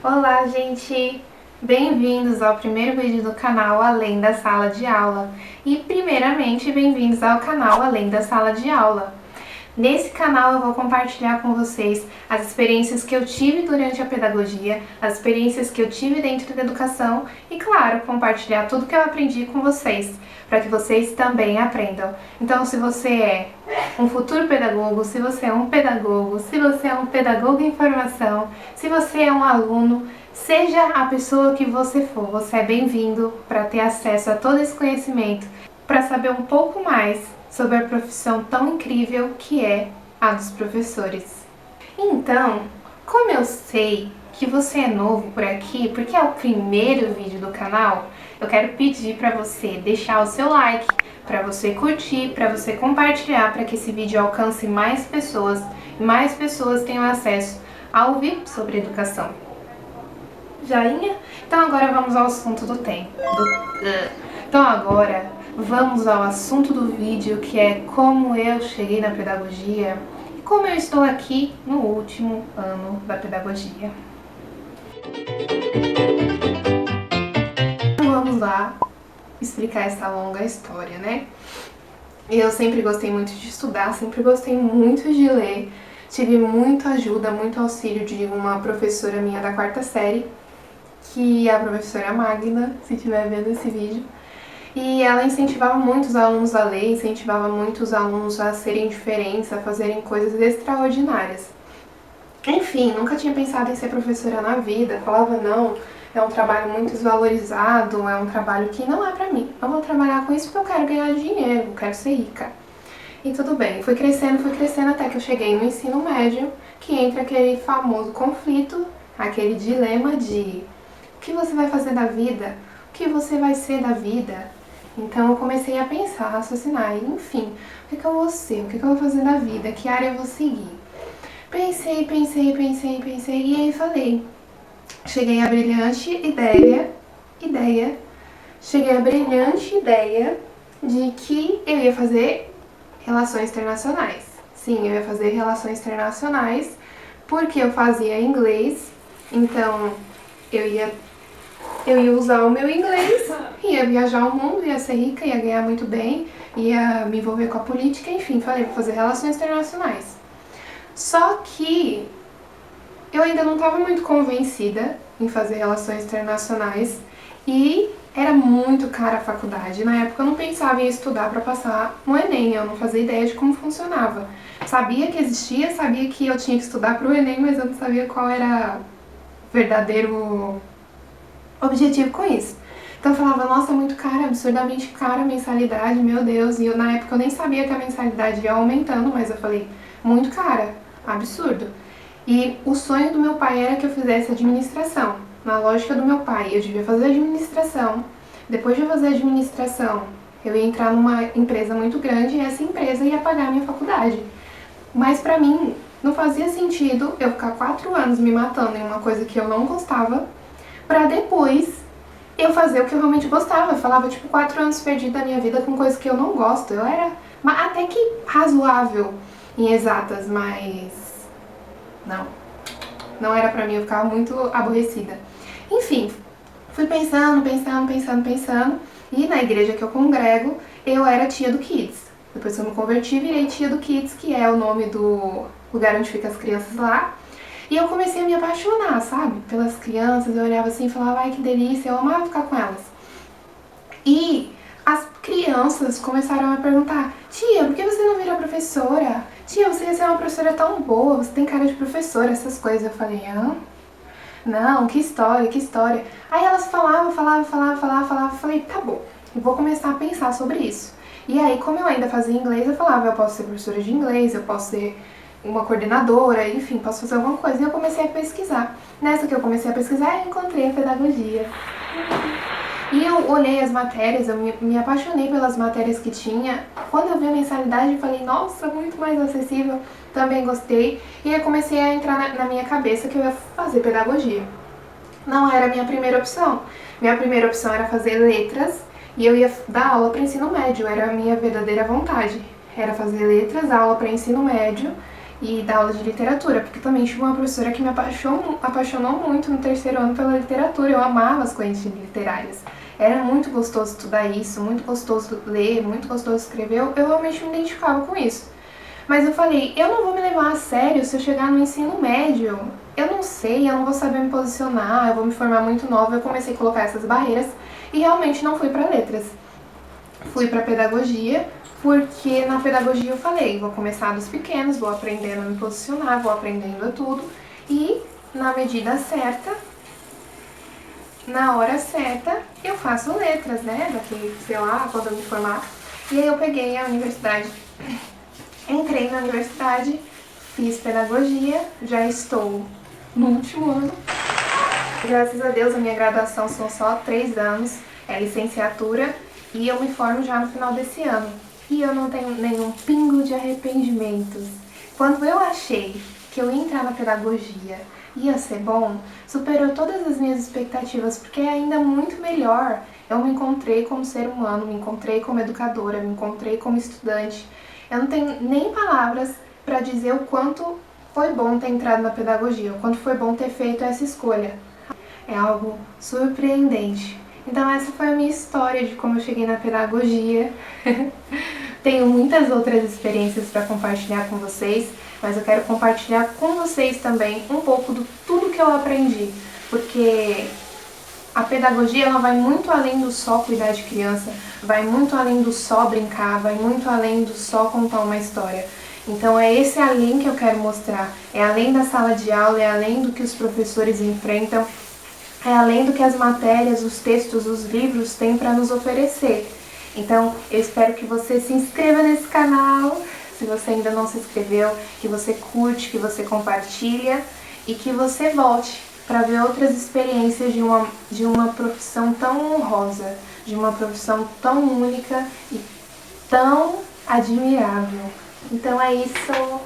Olá, gente! Bem-vindos ao primeiro vídeo do canal Além da Sala de Aula. E, primeiramente, bem-vindos ao canal Além da Sala de Aula. Nesse canal eu vou compartilhar com vocês as experiências que eu tive durante a pedagogia, as experiências que eu tive dentro da educação e, claro, compartilhar tudo que eu aprendi com vocês, para que vocês também aprendam. Então, se você é um futuro pedagogo, se você é um pedagogo, se você é um pedagogo em formação, se você é um aluno, seja a pessoa que você for, você é bem-vindo para ter acesso a todo esse conhecimento, para saber um pouco mais sobre a profissão tão incrível que é a dos professores. Então, como eu sei que você é novo por aqui, porque é o primeiro vídeo do canal, eu quero pedir para você deixar o seu like, para você curtir, para você compartilhar, para que esse vídeo alcance mais pessoas e mais pessoas tenham acesso a ouvir sobre educação. Joinha? Então agora vamos ao assunto do tempo. Então agora vamos ao assunto do vídeo, que é como eu cheguei na pedagogia e como eu estou aqui no último ano da pedagogia. Então vamos lá explicar essa longa história, né? Eu sempre gostei muito de estudar, sempre gostei muito de ler, tive muita ajuda, muito auxílio de uma professora minha da quarta série, que é a professora Magna, se estiver vendo esse vídeo. E ela incentivava muito os alunos a ler, incentivava muito os alunos a serem diferentes, a fazerem coisas extraordinárias. Enfim, nunca tinha pensado em ser professora na vida, falava não, é um trabalho muito desvalorizado, é um trabalho que não é pra mim. Eu vou trabalhar com isso porque eu quero ganhar dinheiro, eu quero ser rica. E tudo bem, fui crescendo até que eu cheguei no ensino médio, que entra aquele famoso conflito, aquele dilema de o que você vai fazer da vida, o que você vai ser da vida. Então eu comecei a pensar, a raciocinar, e, enfim, o que eu vou ser, o que eu vou fazer da vida, que área eu vou seguir. Pensei, e aí falei, cheguei à brilhante ideia de que eu ia fazer relações internacionais. Sim, eu ia fazer relações internacionais porque eu fazia inglês, então eu ia usar o meu inglês, ia viajar o mundo, ia ser rica, ia ganhar muito bem, ia me envolver com a política, enfim, falei, vou fazer relações internacionais. Só que eu ainda não estava muito convencida em fazer relações internacionais e era muito cara a faculdade. Na época eu não pensava em estudar para passar no Enem, eu não fazia ideia de como funcionava. Sabia que existia, sabia que eu tinha que estudar para o Enem, mas eu não sabia qual era o verdadeiro objetivo com isso. Então eu falava, nossa, é muito caro, absurdamente caro a mensalidade, meu Deus. E na época eu nem sabia que a mensalidade ia aumentando, mas eu falei, muito cara, absurdo. E o sonho do meu pai era que eu fizesse administração. Na lógica do meu pai, eu devia fazer administração. Depois de eu fazer administração, eu ia entrar numa empresa muito grande e essa empresa ia pagar a minha faculdade. Mas pra mim, não fazia sentido eu ficar 4 anos me matando em uma coisa que eu não gostava, pra depois eu fazer o que eu realmente gostava. Eu falava, 4 anos perdidos da minha vida com coisas que eu não gosto. Eu era até que razoável em exatas, mas não era pra mim, eu ficava muito aborrecida. Enfim, fui pensando, e na igreja que eu congrego, eu era tia do Kids. Depois que eu me converti, virei tia do Kids, que é o nome do lugar onde ficam as crianças lá. E eu comecei a me apaixonar, sabe? Pelas crianças, eu olhava assim e falava, ai que delícia, eu amava ficar com elas. E as crianças começaram a me perguntar, tia, por que você não vira professora? Tia, você ia ser uma professora tão boa, você tem cara de professora, essas coisas. Eu falei, não, que história. Aí elas falavam, eu falei, tá bom, eu vou começar a pensar sobre isso. E aí, como eu ainda fazia inglês, eu falava, eu posso ser professora de inglês, eu posso ser uma coordenadora, enfim, posso fazer alguma coisa. E eu comecei a pesquisar. Nessa que eu comecei a pesquisar, eu encontrei a pedagogia. E eu olhei as matérias, eu me apaixonei pelas matérias que tinha. Quando eu vi a mensalidade, eu falei, nossa, muito mais acessível, também gostei. E aí comecei a entrar na minha cabeça que eu ia fazer pedagogia. Não era a minha primeira opção. Minha primeira opção era fazer letras e eu ia dar aula para ensino médio, era a minha verdadeira vontade. Era fazer letras, aula para ensino médio e dar aula de literatura, porque também tive uma professora que me apaixonou muito no terceiro ano pela literatura. Eu amava as correntes literárias. Era muito gostoso estudar isso, muito gostoso ler, muito gostoso escrever. Eu realmente me identificava com isso. Mas eu falei, eu não vou me levar a sério se eu chegar no ensino médio. Eu não sei, eu não vou saber me posicionar, eu vou me formar muito nova. Eu comecei a colocar essas barreiras e realmente não fui para letras. Fui para pedagogia, porque na pedagogia eu falei, vou começar dos pequenos, vou aprendendo a me posicionar, vou aprendendo a tudo e na medida certa, na hora certa, eu faço letras, né? Daqui, sei lá, quando eu me formar. E aí eu peguei a universidade, entrei na universidade, fiz pedagogia, já estou no último ano. Graças a Deus a minha graduação são só 3 anos, é licenciatura e eu me formo já no final desse ano. E eu não tenho nenhum pingo de arrependimentos. Quando eu achei que eu ia entrar na pedagogia ia ser bom, superou todas as minhas expectativas, porque é ainda muito melhor. Eu me encontrei como ser humano, me encontrei como educadora, me encontrei como estudante. Eu não tenho nem palavras para dizer o quanto foi bom ter entrado na pedagogia, o quanto foi bom ter feito essa escolha. É algo surpreendente. Então essa foi a minha história de como eu cheguei na pedagogia. Tenho muitas outras experiências para compartilhar com vocês, mas eu quero compartilhar com vocês também um pouco do tudo que eu aprendi, porque a pedagogia ela vai muito além do só cuidar de criança, vai muito além do só brincar, vai muito além do só contar uma história. Então é esse além que eu quero mostrar, é além da sala de aula, é além do que os professores enfrentam, é além do que as matérias, os textos, os livros têm para nos oferecer. Então, eu espero que você se inscreva nesse canal, se você ainda não se inscreveu, que você curte, que você compartilha e que você volte para ver outras experiências de uma profissão tão honrosa, de uma profissão tão única e tão admirável. Então é isso.